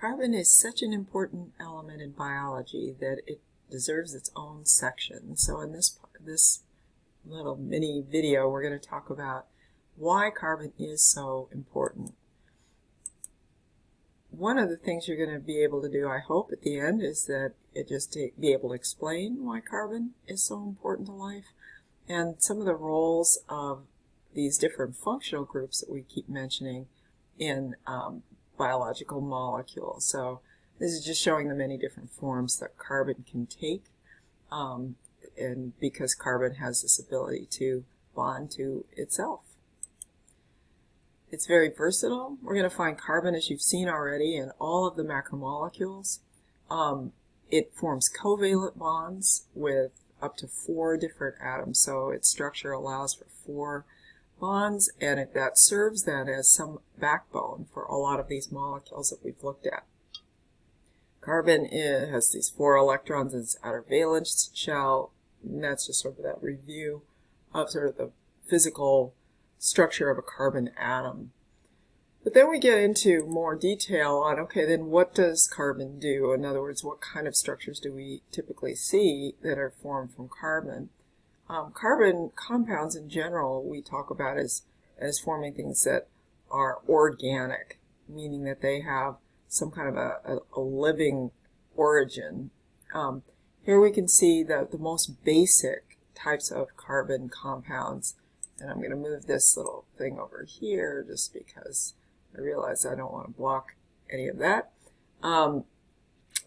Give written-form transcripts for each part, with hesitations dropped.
Carbon is such an important element in biology that it deserves its own section. So in this little mini video, we're going to talk about why carbon is so important. One of the things you're going to be able to do, I hope, at the end is that be able to explain why carbon is so important to life and some of the roles of these different functional groups that we keep mentioning in biological molecules. So this is just showing the many different forms that carbon can take, and because carbon has this ability to bond to itself. It's very versatile. We're going to find carbon, as you've seen already, in all of the macromolecules. It forms covalent bonds with up to 4 different atoms, so its structure allows for 4 bonds, and that serves then as some backbone for a lot of these molecules that we've looked at. Carbon has these 4 electrons in its outer valence shell, and that's just sort of that review of sort of the physical structure of a carbon atom. But then we get into more detail on, okay, then what does carbon do? In other words, what kind of structures do we typically see that are formed from carbon? Carbon compounds in general we talk about as forming things that are organic, meaning that they have some kind of a living origin. Here we can see the most basic types of carbon compounds, and I'm going to move this little thing over here just because I realize I don't want to block any of that.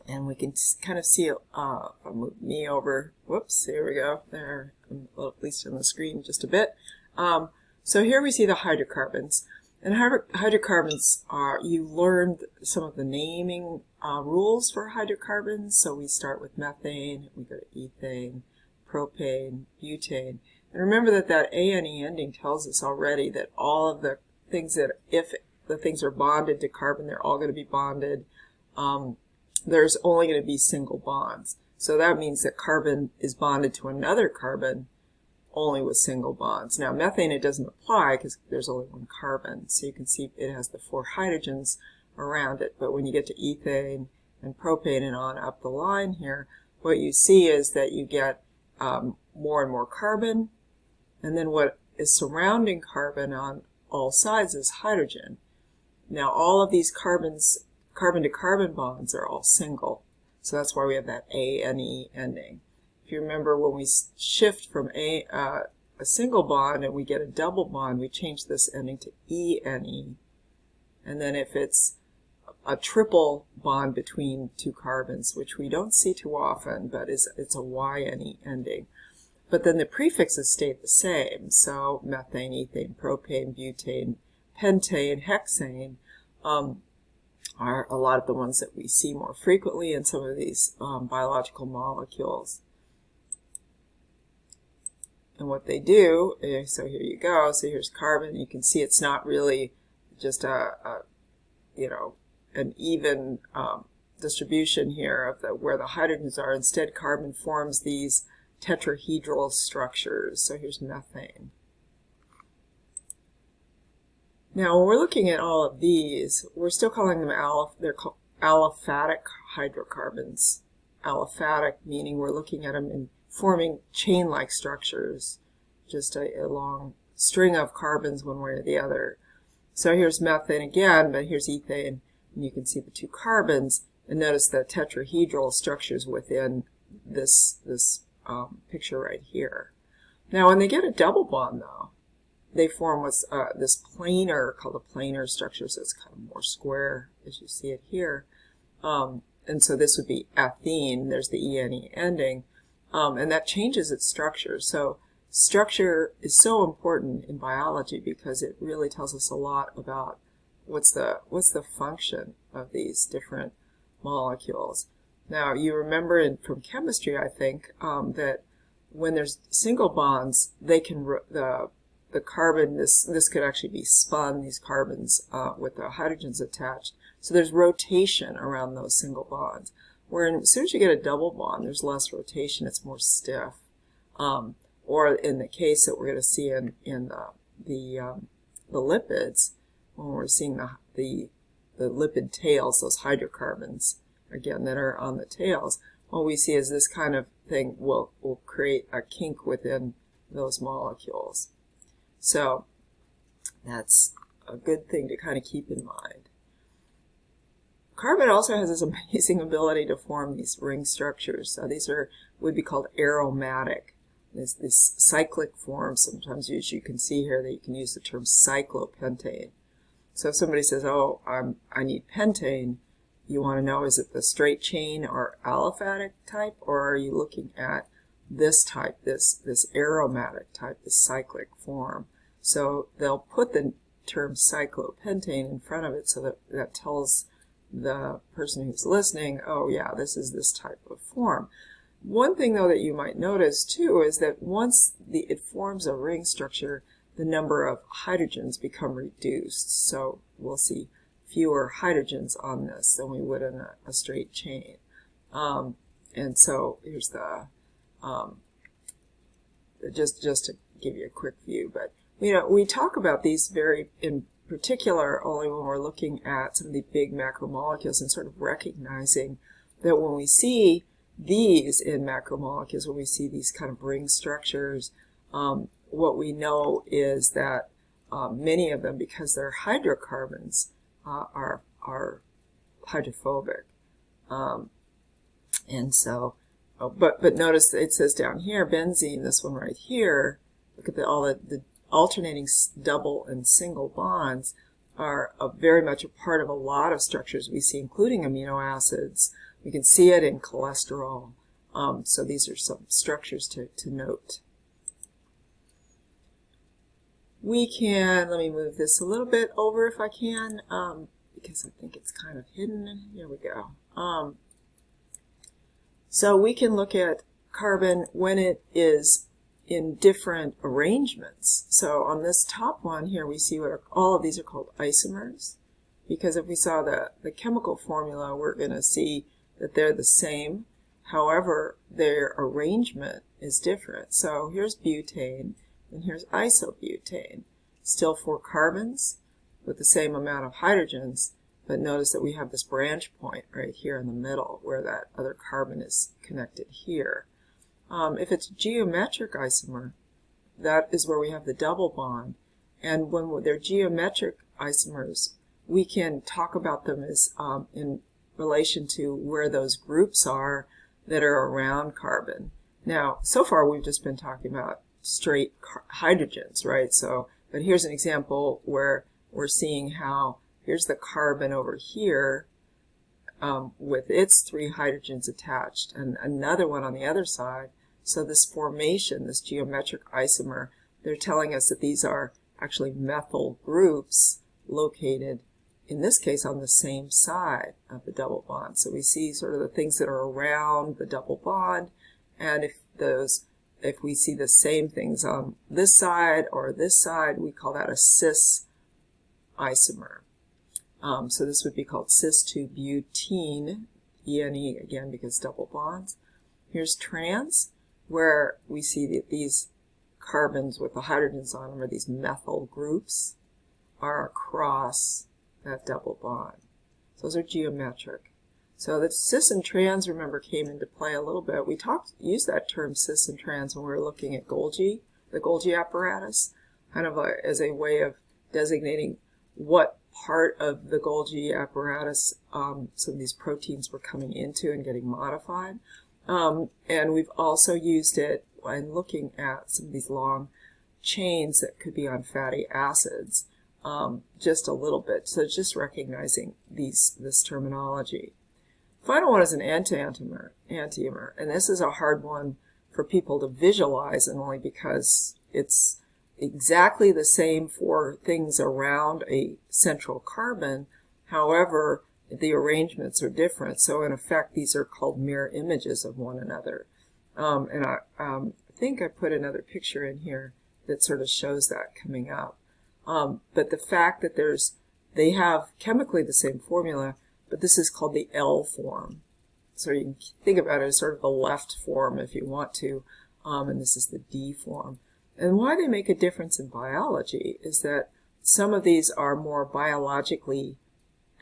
And we can kind of see, if I move me over, whoops, here we go, there, at least on the screen just a bit. So here we see the hydrocarbons. And hydrocarbons are, you learned some of the naming rules for hydrocarbons. So we start with methane, we go to ethane, propane, butane. And remember that ane ending tells us already that all of the things that, if the things are bonded to carbon, they're all going to be bonded. There's only going to be single bonds. So that means that carbon is bonded to another carbon only with single bonds. Now methane, it doesn't apply because there's only 1 carbon. So you can see it has the 4 hydrogens around it. But when you get to ethane and propane and on up the line here, what you see is that you get more and more carbon. And then what is surrounding carbon on all sides is hydrogen. Now all of these carbon-to-carbon bonds are all single. So that's why we have that ane ending. If you remember, when we shift from a single bond and we get a double bond, we change this ending to ene. And then if it's a triple bond between 2 carbons, which we don't see too often, but it's a yne ending. But then the prefixes stay the same. So methane, ethane, propane, butane, pentane, hexane are a lot of the ones that we see more frequently in some of these biological molecules. And what they do, so here you go, so here's carbon. You can see it's not really just an even distribution here of where the hydrogens are. Instead, carbon forms these tetrahedral structures. So here's methane. Now, when we're looking at all of these, we're still calling them they're called aliphatic hydrocarbons. Aliphatic meaning we're looking at them in forming chain-like structures, just a long string of carbons one way or the other. So here's methane again, but here's ethane, and you can see the 2 carbons, and notice the tetrahedral structures within this picture right here. Now, when they get a double bond, though, they form what's this planar, called a planar structure, so it's kind of more square as you see it here. And so this would be ethene, there's the ene ending, and that changes its structure. So structure is so important in biology because it really tells us a lot about what's the function of these different molecules. Now, you remember from chemistry, I think, that when there's single bonds, they can the carbon, this could actually be spun, these carbons with the hydrogens attached. So there's rotation around those single bonds. Where as soon as you get a double bond, there's less rotation, it's more stiff. Or in the case that we're going to see in the lipids, when we're seeing the lipid tails, those hydrocarbons, again, that are on the tails, what we see is this kind of thing will create a kink within those molecules. So that's a good thing to kind of keep in mind. Carbon also has this amazing ability to form these ring structures. So these would be called aromatic. This cyclic form, sometimes you can see here that you can use the term cyclopentane. So if somebody says, oh, I need pentane, you want to know, is it the straight chain or aliphatic type, or are you looking at this type, this aromatic type, this cyclic form? So they'll put the term cyclopentane in front of it so that tells the person who's listening, oh yeah, this is this type of form. One thing though that you might notice too is that once it forms a ring structure, the number of hydrogens become reduced. So we'll see fewer hydrogens on this than we would in a straight chain. And so here's the, just to give you a quick view, but we talk about these very in particular only when we're looking at some of the big macromolecules and sort of recognizing that when we see these in macromolecules, when we see these kind of ring structures, what we know is that many of them, because they're hydrocarbons, are hydrophobic. And so, but notice it says down here, benzene, this one right here, look at all the alternating double and single bonds are very much a part of a lot of structures we see, including amino acids. We can see it in cholesterol. So these are some structures to note. We can, let me move this a little bit over if I can, because I think it's kind of hidden. Here we go. So we can look at carbon when it is in different arrangements. So on this top one here, we see what all of these are called isomers, because if we saw the chemical formula, we're going to see that they're the same. However, their arrangement is different. So here's butane, and here's isobutane. Still 4 carbons with the same amount of hydrogens, but notice that we have this branch point right here in the middle where that other carbon is connected here. If it's a geometric isomer, that is where we have the double bond. And when they're geometric isomers, we can talk about them as in relation to where those groups are that are around carbon. Now, so far we've just been talking about straight hydrogens, right? So, but here's an example where we're seeing how here's the carbon over here with its 3 hydrogens attached, and another one on the other side. So this formation, this geometric isomer, they're telling us that these are actually methyl groups located, in this case, on the same side of the double bond. So we see sort of the things that are around the double bond, and if we see the same things on this side or this side, we call that a cis isomer. So this would be called cis-2-butene, ENE again because double bonds. Here's trans, where we see that these carbons with the hydrogens on them, or these methyl groups, are across that double bond. So those are geometric. So the cis and trans, remember, came into play a little bit. We used that term cis and trans when we were looking at Golgi, the Golgi apparatus, kind of as a way of designating what part of the Golgi apparatus some of these proteins were coming into and getting modified. And we've also used it when looking at some of these long chains that could be on fatty acids, just a little bit. So just recognizing this terminology. Final one is an antantimer, and this is a hard one for people to visualize, and only because it's exactly the same for things around a central carbon. However, the arrangements are different. So in effect, these are called mirror images of one another. And I think I put another picture in here that sort of shows that coming up. But the fact that they have chemically the same formula, but this is called the L form. So you can think about it as sort of the left form if you want to, and this is the D form. And why they make a difference in biology is that some of these are more biologically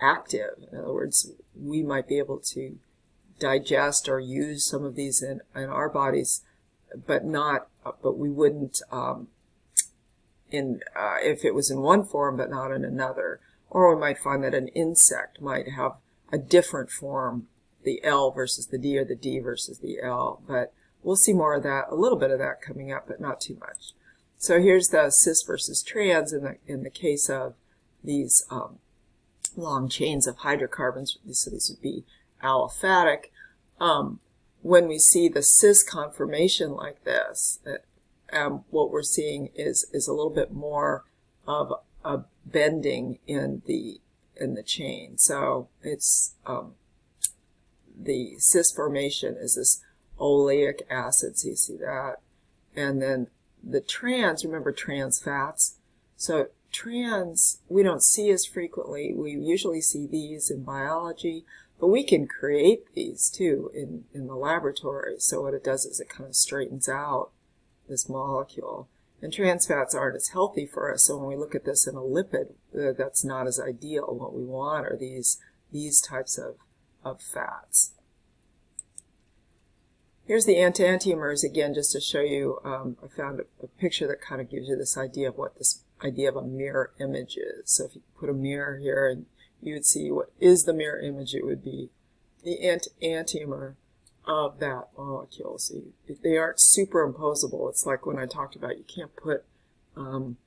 active. In other words, we might be able to digest or use some of these in our bodies, but we wouldn't if it was in one form but not in another. Or we might find that an insect might have a different form, the L versus the D or the D versus the L. But we'll see more of that, a little bit of that coming up, but not too much. So here's the cis versus trans in the case of these long chains of hydrocarbons. So these would be aliphatic. When we see the cis conformation like this, what we're seeing is a little bit more of a bending in the chain. So it's the cis formation is this oleic acid, so you see that. And then the trans, remember trans fats? So trans we don't see as frequently. We usually see these in biology, but we can create these too in the laboratory. So what it does is it kind of straightens out this molecule. And trans fats aren't as healthy for us, so when we look at this in a lipid, that's not as ideal. What we want are these types of fats. Here's the Antantimers again, just to show you. I found a picture that kind of gives you this idea of what this idea of a mirror image is. So if you put a mirror here and you would see what is the mirror image, it would be the Antantimer of that molecule. So they aren't superimposable. It's like when I talked about you can't put, and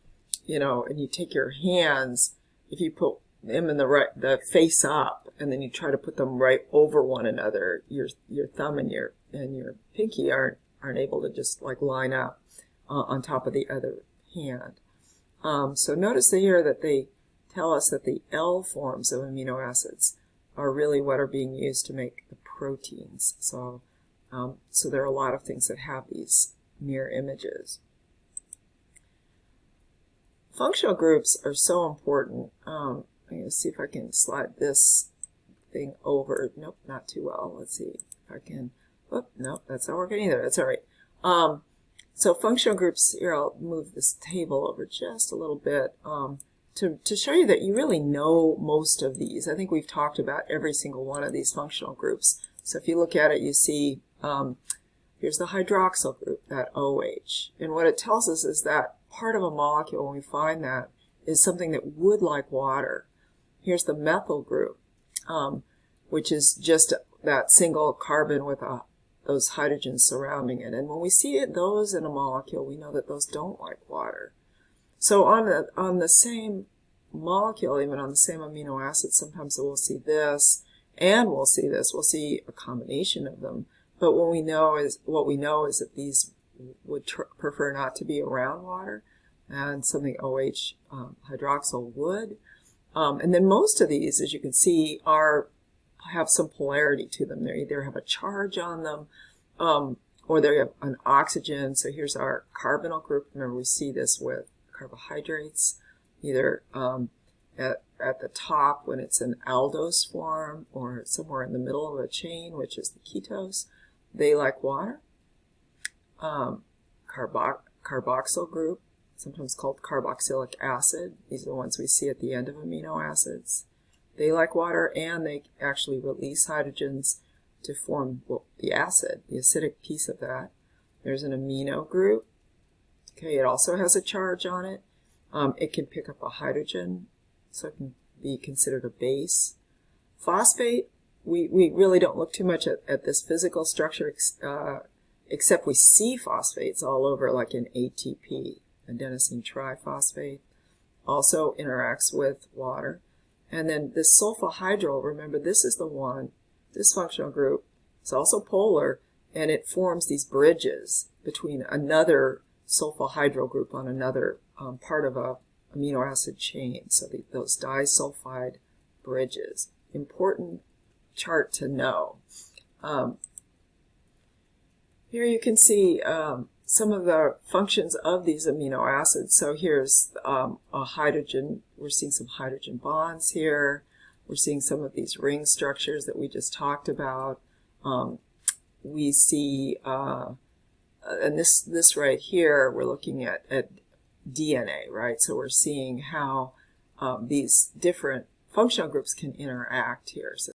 you take your hands, if you put them in the face up, and then you try to put them right over one another, your thumb and your pinky aren't able to just like line up on top of the other hand. So notice here that they tell us that the L forms of amino acids are really what are being used to make the proteins. So there are a lot of things that have these mirror images. Functional groups are so important. I'm going to see if I can slide this thing over. Nope, not too well. Let's see if I can. Whoop, nope, that's not working either. That's all right. So functional groups, here I'll move this table over just a little bit to show you that you really know most of these. I think we've talked about every single one of these functional groups. So if you look at it, you see here's the hydroxyl group, that OH. And what it tells us is that part of a molecule, when we find that, is something that would like water. Here's the methyl group, which is just that single carbon with those hydrogens surrounding it. And when we see those in a molecule, we know that those don't like water. So on the same molecule, even on the same amino acid, sometimes we'll see this and we'll see this. We'll see a combination of them. But what we know is that these would prefer not to be around water, and something OH hydroxyl would. And then most of these, as you can see, have some polarity to them. They either have a charge on them, or they have an oxygen. So here's our carbonyl group. Remember, we see this with carbohydrates, either at the top when it's an aldose form, or somewhere in the middle of a chain, which is the ketose. They like water. Carboxyl group, sometimes called carboxylic acid. These are the ones we see at the end of amino acids. They like water, and they actually release hydrogens to form the acid, the acidic piece of that. There's an amino group. Okay, it also has a charge on it. It can pick up a hydrogen, so it can be considered a base. Phosphate, we really don't look too much at this physical structure, except we see phosphates all over, like in ATP, adenosine triphosphate. Also interacts with water. And then this sulfohydryl, remember, this is the one, this functional group, it's also polar, and it forms these bridges between another sulfohydryl group on another part of a amino acid chain. So those disulfide bridges. Important chart to know. Here you can see some of the functions of these amino acids. So here's a hydrogen. We're seeing some hydrogen bonds here. We're seeing some of these ring structures that we just talked about. We see, and this right here, we're looking at DNA, right? So we're seeing how these different functional groups can interact here. So